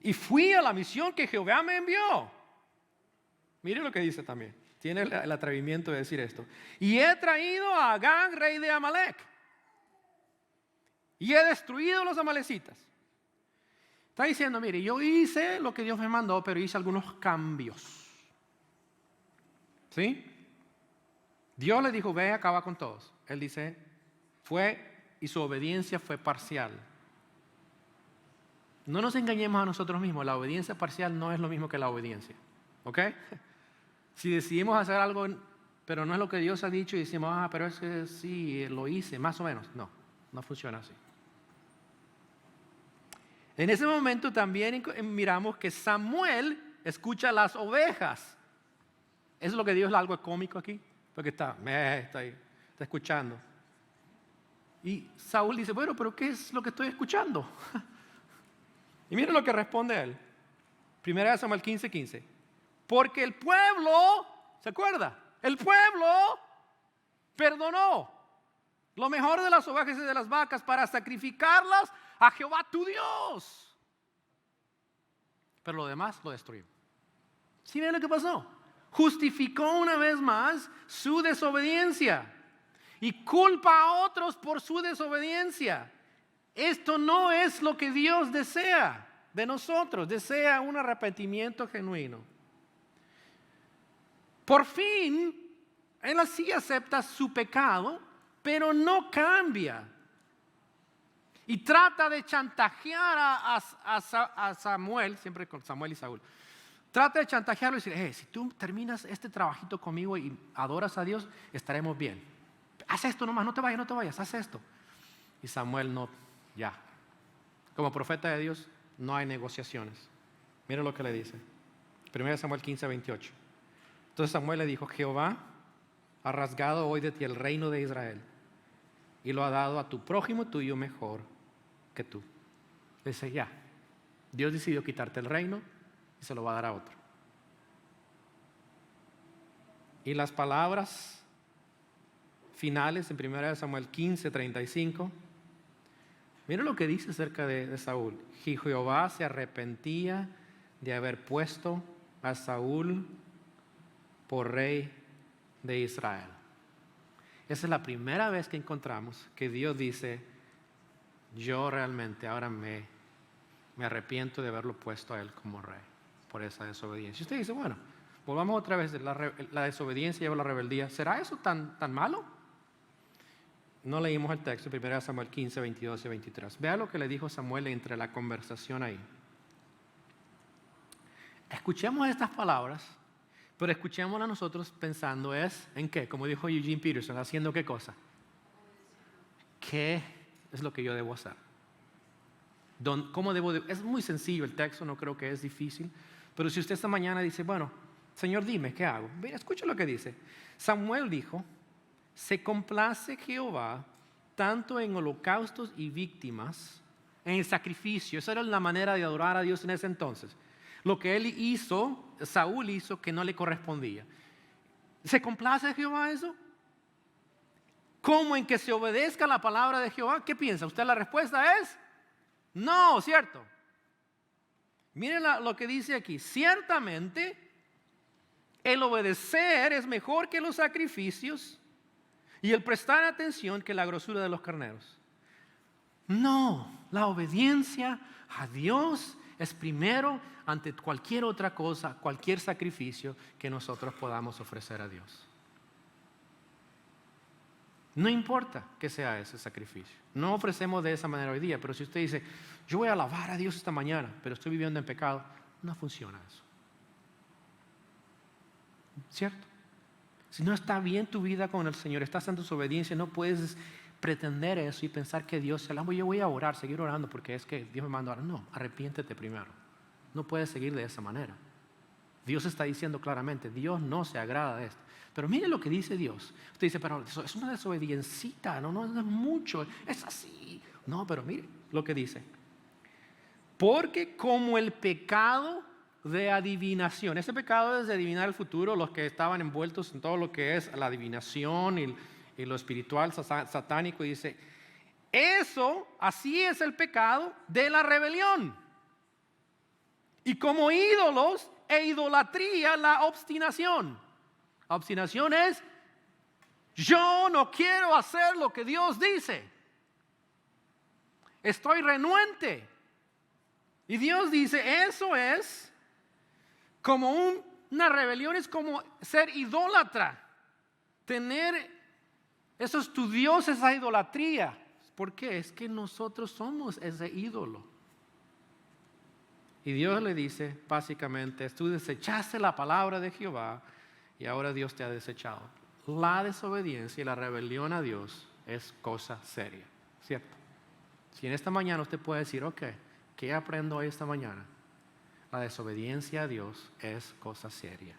Y fui a la misión que Jehová me envió. Mire lo que dice también. Tiene el atrevimiento de decir esto. Y he traído a Agag, rey de Amalek. Y he destruido a los amalecitas. Está diciendo, mire, yo hice lo que Dios me mandó, pero hice algunos cambios. ¿Sí? Dios le dijo, ve, acaba con todos. Él dice, y su obediencia fue parcial. No nos engañemos a nosotros mismos, la obediencia parcial no es lo mismo que la obediencia. ¿Ok? Si decidimos hacer algo, pero no es lo que Dios ha dicho y decimos, pero es que sí, lo hice, más o menos. No, no funciona así. En ese momento también miramos que Samuel escucha las ovejas. Eso es lo que Dios es algo cómico aquí, porque está ahí, está escuchando. Y Saúl dice, bueno, pero ¿qué es lo que estoy escuchando? Y miren lo que responde él. 1 Samuel 15:15. Porque el pueblo, ¿se acuerda? El pueblo perdonó lo mejor de las ovejas y de las vacas para sacrificarlas a Jehová tu Dios. Pero lo demás lo destruyó. ¿Sí ven lo que pasó? Justificó una vez más su desobediencia y culpa a otros por su desobediencia. Esto no es lo que Dios desea de nosotros. Desea un arrepentimiento genuino. Por fin, él así acepta su pecado, pero no cambia. Y trata de chantajear a Samuel, siempre con Samuel y Saúl. Trata de chantajearlo y decir, si tú terminas este trabajito conmigo y adoras a Dios, estaremos bien. Haz esto nomás, no te vayas, haz esto. Y Samuel no, ya. Como profeta de Dios, no hay negociaciones. Mira lo que le dice. 1 Samuel 15:28. Entonces Samuel le dijo, Jehová ha rasgado hoy de ti el reino de Israel y lo ha dado a tu prójimo tuyo mejor que tú. Dice, ya, Dios decidió quitarte el reino y se lo va a dar a otro. Y las palabras finales en 1 Samuel 15:35, mira lo que dice acerca de Saúl. Y Jehová se arrepentía de haber puesto a Saúl por rey de Israel. Esa es la primera vez que encontramos que Dios dice, yo realmente ahora me arrepiento de haberlo puesto a él como rey por esa desobediencia. Y usted dice, bueno, volvamos otra vez, la desobediencia lleva a la rebeldía. ¿Será eso tan mal? No leímos el texto, 1 Samuel 15, 22 y 23. Vea lo que le dijo Samuel entre la conversación ahí. Escuchemos estas palabras, pero escuchémoslas nosotros pensando ¿en qué? Como dijo Eugene Peterson, ¿haciendo qué cosa? ¿Qué es lo que yo debo hacer? ¿Cómo es muy sencillo el texto, no creo que es difícil, pero si usted esta mañana dice, bueno, Señor, dime, ¿qué hago? Mira, escucha lo que dice. Samuel dijo, se complace Jehová tanto en holocaustos y víctimas, en el sacrificio. Esa era la manera de adorar a Dios en ese entonces. Lo que Saúl hizo que no le correspondía. ¿Se complace Jehová eso? ¿Cómo en que se obedezca la palabra de Jehová? ¿Qué piensa? ¿Usted la respuesta es? No, ¿cierto? Miren lo que dice aquí. Ciertamente, el obedecer es mejor que los sacrificios y el prestar atención que la grosura de los carneros. No, la obediencia a Dios es primero ante cualquier otra cosa, cualquier sacrificio que nosotros podamos ofrecer a Dios. No importa que sea ese sacrificio. No ofrecemos de esa manera hoy día, pero si usted dice, yo voy a alabar a Dios esta mañana, pero estoy viviendo en pecado, no funciona eso. ¿Cierto? Si no está bien tu vida con el Señor, estás en desobediencia, no puedes pretender eso y pensar que Dios se la yo voy a orar, seguir orando porque es que Dios me manda a orar. No, arrepiéntete primero. No puedes seguir de esa manera. Dios está diciendo claramente, Dios no se agrada de esto. Pero mire lo que dice Dios. Usted dice, pero es una desobediencita, no es mucho, es así. No, pero mire lo que dice. Porque como el pecado de adivinación, ese pecado es de adivinar el futuro, los que estaban envueltos en todo lo que es la adivinación y lo espiritual satánico, dice, así es el pecado de la rebelión. Y como ídolos e idolatría, la obstinación. La obstinación es, yo no quiero hacer lo que Dios dice. Estoy renuente. Y Dios dice, eso es como una rebelión, es como ser idólatra. Tener eso es tu Dios, esa idolatría. ¿Por qué? Es que nosotros somos ese ídolo. Y Dios le dice, básicamente, tú desechaste la palabra de Jehová y ahora Dios te ha desechado. La desobediencia y la rebelión a Dios es cosa seria, ¿cierto? Si en esta mañana usted puede decir, ok, ¿qué aprendo hoy esta mañana? La desobediencia a Dios es cosa seria.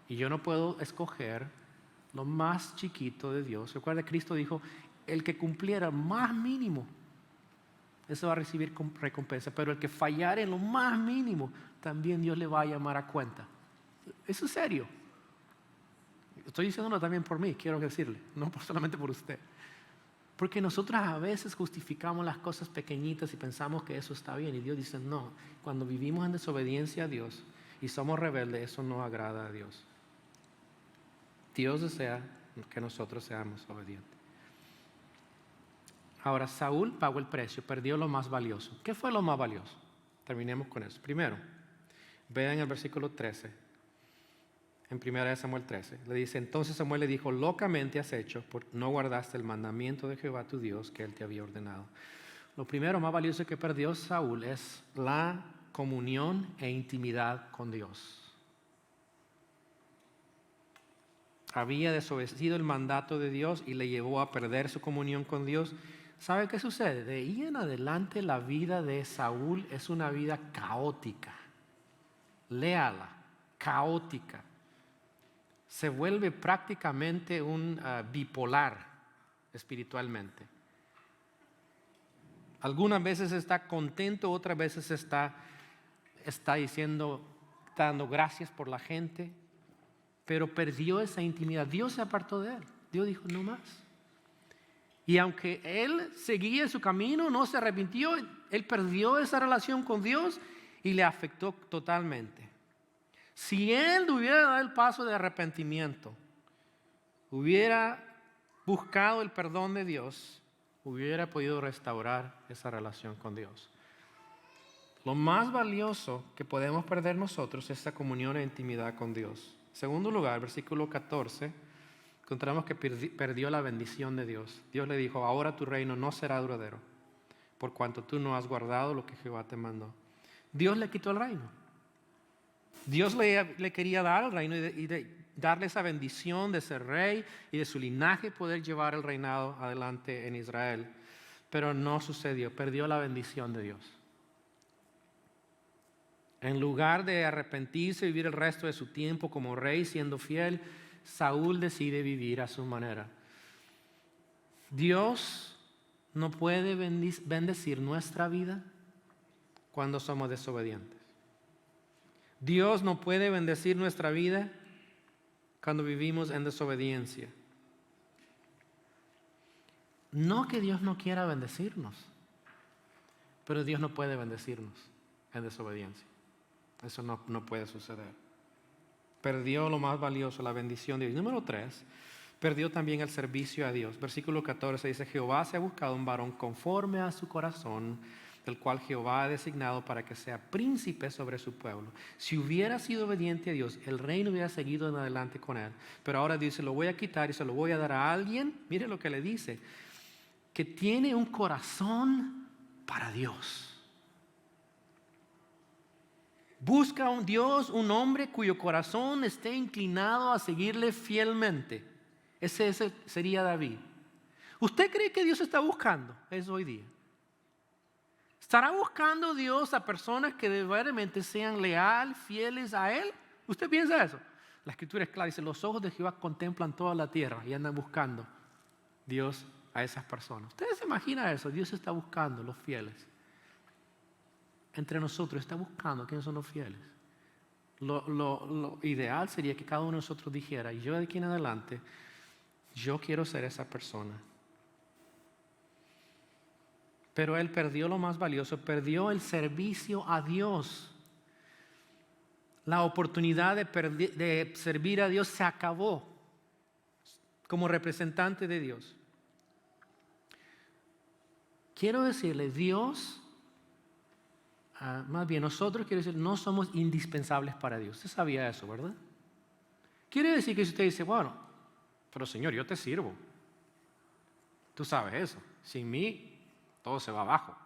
Y yo no puedo escoger lo más chiquito de Dios. Recuerda, Cristo dijo, el que cumpliera más mínimo, eso va a recibir recompensa. Pero el que fallara en lo más mínimo, también Dios le va a llamar a cuenta. Eso es serio. Estoy diciéndolo también por mí, quiero decirle, no solamente por usted. Porque nosotros a veces justificamos las cosas pequeñitas y pensamos que eso está bien. Y Dios dice, no, cuando vivimos en desobediencia a Dios y somos rebeldes, eso no agrada a Dios. Dios desea que nosotros seamos obedientes. Ahora, Saúl pagó el precio, perdió lo más valioso. ¿Qué fue lo más valioso? Terminemos con eso. Primero, vean el versículo 13, en 1 Samuel 13. Le dice, entonces Samuel le dijo, locamente has hecho, porque no guardaste el mandamiento de Jehová tu Dios que él te había ordenado. Lo primero más valioso que perdió Saúl es la comunión e intimidad con Dios. Había desobedecido el mandato de Dios y le llevó a perder su comunión con Dios. ¿Sabe qué sucede? De ahí en adelante la vida de Saúl es una vida caótica. Léala, caótica. Se vuelve prácticamente un bipolar espiritualmente. Algunas veces está contento, otras veces está dando gracias por la gente, pero perdió esa intimidad. Dios se apartó de él. Dios dijo, no más. Y aunque él seguía su camino, no se arrepintió, él perdió esa relación con Dios y le afectó totalmente. Si él hubiera dado el paso de arrepentimiento, hubiera buscado el perdón de Dios, hubiera podido restaurar esa relación con Dios. Lo más valioso que podemos perder nosotros es esta comunión e intimidad con Dios. En segundo lugar, versículo 14, encontramos que perdió la bendición de Dios. Dios le dijo, ahora tu reino no será duradero, por cuanto tú no has guardado lo que Jehová te mandó. Dios le quitó el reino. Dios le quería dar el reino y darle esa bendición de ser rey y de su linaje poder llevar el reinado adelante en Israel. Pero no sucedió, perdió la bendición de Dios. En lugar de arrepentirse y vivir el resto de su tiempo como rey siendo fiel, Saúl decide vivir a su manera. Dios no puede bendecir nuestra vida cuando somos desobedientes. Dios no puede bendecir nuestra vida cuando vivimos en desobediencia. No que Dios no quiera bendecirnos, pero Dios no puede bendecirnos en desobediencia. Eso no puede suceder. Perdió lo más valioso, la bendición de Dios. Número 3, perdió también el servicio a Dios. Versículo 14 dice, Jehová se ha buscado un varón conforme a su corazón, del cual Jehová ha designado para que sea príncipe sobre su pueblo. Si hubiera sido obediente a Dios, el reino hubiera seguido en adelante con él. Pero ahora dice, lo voy a quitar y se lo voy a dar a alguien, mire lo que le dice, que tiene un corazón para Dios. Busca un Dios, un hombre cuyo corazón esté inclinado a seguirle fielmente. Ese sería David. ¿Usted cree que Dios está buscando eso hoy día? ¿Estará buscando Dios a personas que verdaderamente sean leales, fieles a Él? ¿Usted piensa eso? La Escritura es clara, dice, los ojos de Jehová contemplan toda la tierra y andan buscando Dios a esas personas. ¿Ustedes se imaginan eso? Dios está buscando los fieles. Entre nosotros está buscando quiénes son los fieles. Lo ideal sería que cada uno de nosotros dijera, yo de aquí en adelante, yo quiero ser esa persona. Pero él perdió lo más valioso, perdió el servicio a Dios. La oportunidad de servir a Dios se acabó como representante de Dios. Quiero decirle, Dios más bien nosotros, quiere decir, no somos indispensables para Dios. Usted sabía eso, ¿verdad? Quiere decir que si usted dice, bueno, pero Señor, yo te sirvo. Tú sabes eso. Sin mí, todo se va abajo.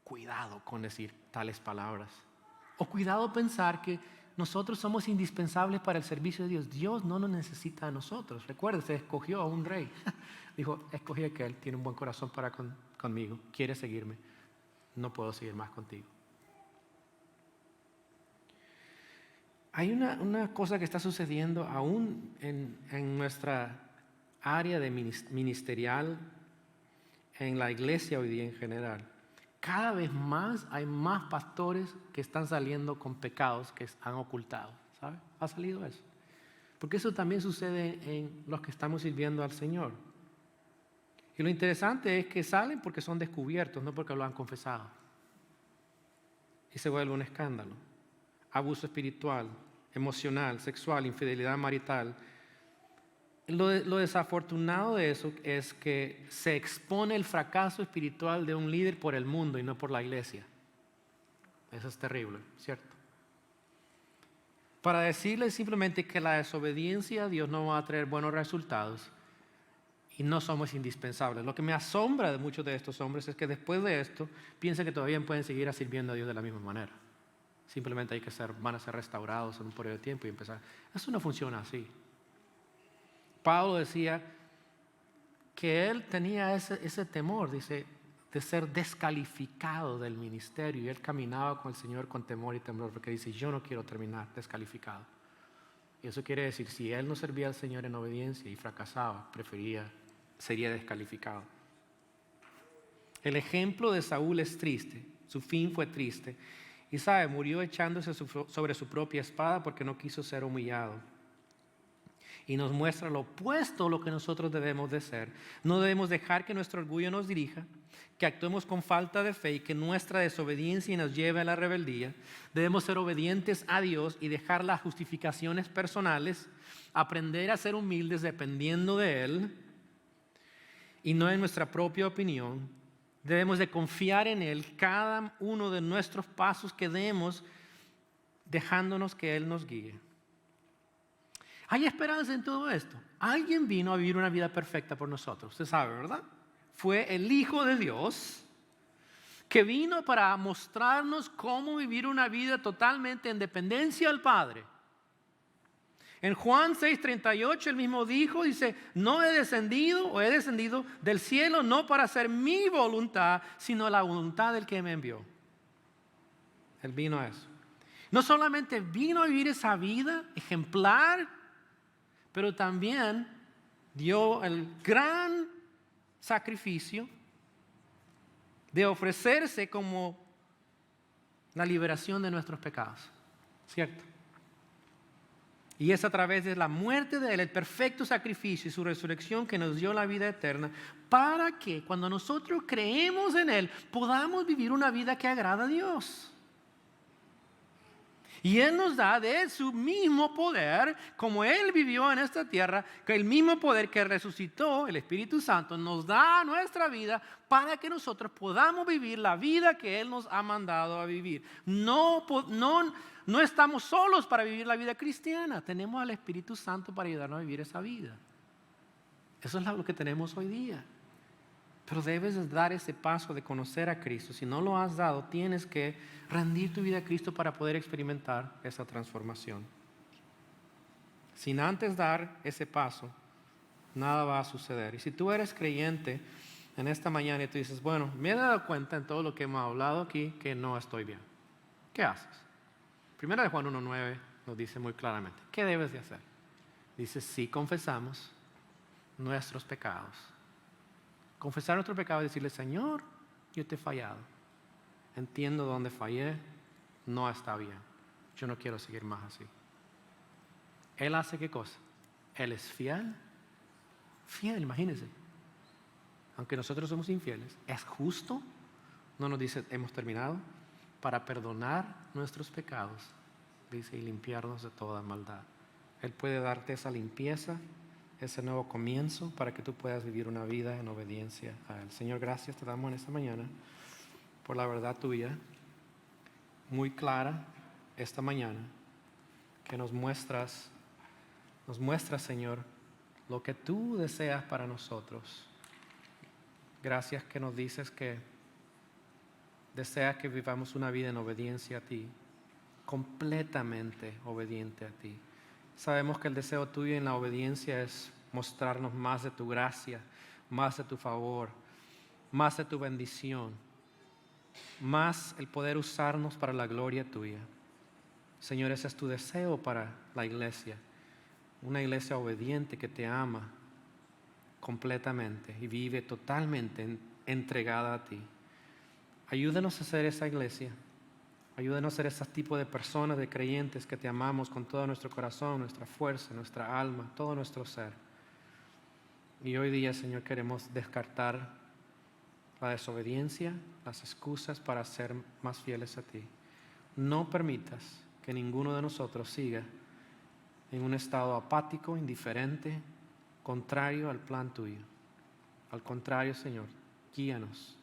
Cuidado con decir tales palabras. O cuidado pensar que nosotros somos indispensables para el servicio de Dios. Dios no nos necesita a nosotros. Recuerde, se escogió a un rey. Dijo, escogí a aquel, tiene un buen corazón para conmigo, quiere seguirme. No puedo seguir más contigo. Hay una cosa que está sucediendo aún en nuestra área de ministerial, en la iglesia hoy día en general. Cada vez más hay más pastores que están saliendo con pecados que han ocultado. ¿Sabe? Ha salido eso. Porque eso también sucede en los que estamos sirviendo al Señor. Y lo interesante es que salen porque son descubiertos, no porque lo han confesado. Y se vuelve un escándalo. Abuso espiritual, emocional, sexual, infidelidad marital. Lo desafortunado de eso es que se expone el fracaso espiritual de un líder por el mundo y no por la iglesia. Eso es terrible, ¿cierto? Para decirles simplemente que la desobediencia a Dios no va a traer buenos resultados y no somos indispensables. Lo que me asombra de muchos de estos hombres es que después de esto piensan que todavía pueden seguir sirviendo a Dios de la misma manera. Simplemente van a ser restaurados en un periodo de tiempo y empezar. Eso no funciona así. Pablo decía que él tenía ese temor, dice, de ser descalificado del ministerio. Y él caminaba con el Señor con temor y temblor, porque dice, yo no quiero terminar descalificado. Y eso quiere decir, si él no servía al Señor en obediencia y fracasaba, sería descalificado. El ejemplo de Saúl es triste, su fin fue triste. Y sabe, murió echándose sobre su propia espada porque no quiso ser humillado. Y nos muestra lo opuesto a lo que nosotros debemos de ser. No debemos dejar que nuestro orgullo nos dirija, que actuemos con falta de fe y que nuestra desobediencia nos lleve a la rebeldía. Debemos ser obedientes a Dios y dejar las justificaciones personales, aprender a ser humildes dependiendo de Él y no en nuestra propia opinión. Debemos de confiar en Él cada uno de nuestros pasos que demos, dejándonos que Él nos guíe. Hay esperanza en todo esto. Alguien vino a vivir una vida perfecta por nosotros. Usted sabe, ¿verdad? Fue el Hijo de Dios que vino para mostrarnos cómo vivir una vida totalmente en dependencia al Padre. En Juan 6:38 él mismo dice, no he descendido del cielo no para hacer mi voluntad, sino la voluntad del que me envió. Él vino a eso. No solamente vino a vivir esa vida ejemplar, pero también dio el gran sacrificio de ofrecerse como la liberación de nuestros pecados, ¿cierto? Y es a través de la muerte de Él, el perfecto sacrificio y su resurrección que nos dio la vida eterna, para que cuando nosotros creemos en Él, podamos vivir una vida que agrada a Dios. Y Él nos da de su mismo poder, como Él vivió en esta tierra, que el mismo poder que resucitó, el Espíritu Santo, nos da a nuestra vida para que nosotros podamos vivir la vida que Él nos ha mandado a vivir. No estamos solos para vivir la vida cristiana, tenemos al Espíritu Santo para ayudarnos a vivir esa vida. Eso es lo que tenemos hoy día. Pero debes dar ese paso de conocer a Cristo. Si no lo has dado, tienes que rendir tu vida a Cristo para poder experimentar esa transformación. Sin antes dar ese paso, nada va a suceder. Y si tú eres creyente en esta mañana y tú dices, bueno, me he dado cuenta en todo lo que hemos hablado aquí que no estoy bien. ¿Qué haces? Primera de Juan 1:9 nos dice muy claramente, ¿qué debes de hacer? Dice, si confesamos nuestros pecados. Confesar nuestro pecado y decirle, Señor, yo te he fallado. Entiendo dónde fallé, no está bien. Yo no quiero seguir más así. Él hace ¿qué cosa? Él es fiel. Fiel, imagínense. Aunque nosotros somos infieles, es justo. No nos dice, hemos terminado. Para perdonar nuestros pecados, dice, y limpiarnos de toda maldad. Él puede darte esa limpieza, ese nuevo comienzo para que tú puedas vivir una vida en obediencia a Él. Señor, gracias te damos en esta mañana por la verdad tuya. muy clara esta mañana, que nos muestras, Señor, lo que tú deseas para nosotros. Gracias que nos dices que deseas que vivamos una vida en obediencia a ti, completamente obediente a ti. Sabemos que el deseo tuyo en la obediencia es mostrarnos más de tu gracia, más de tu favor, más de tu bendición, más el poder usarnos para la gloria tuya. Señor, ese es tu deseo para la iglesia, una iglesia obediente que te ama completamente y vive totalmente entregada a ti. Ayúdanos a ser esa iglesia. Ayúdanos a ser ese tipo de personas, de creyentes que te amamos con todo nuestro corazón, nuestra fuerza, nuestra alma, todo nuestro ser. Y hoy día, Señor, queremos descartar la desobediencia, las excusas para ser más fieles a ti. No permitas que ninguno de nosotros siga en un estado apático, indiferente, contrario al plan tuyo. Al contrario, Señor, guíanos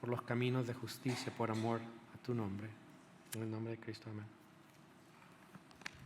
por los caminos de justicia, por amor a tu nombre. En el nombre de Cristo, amén.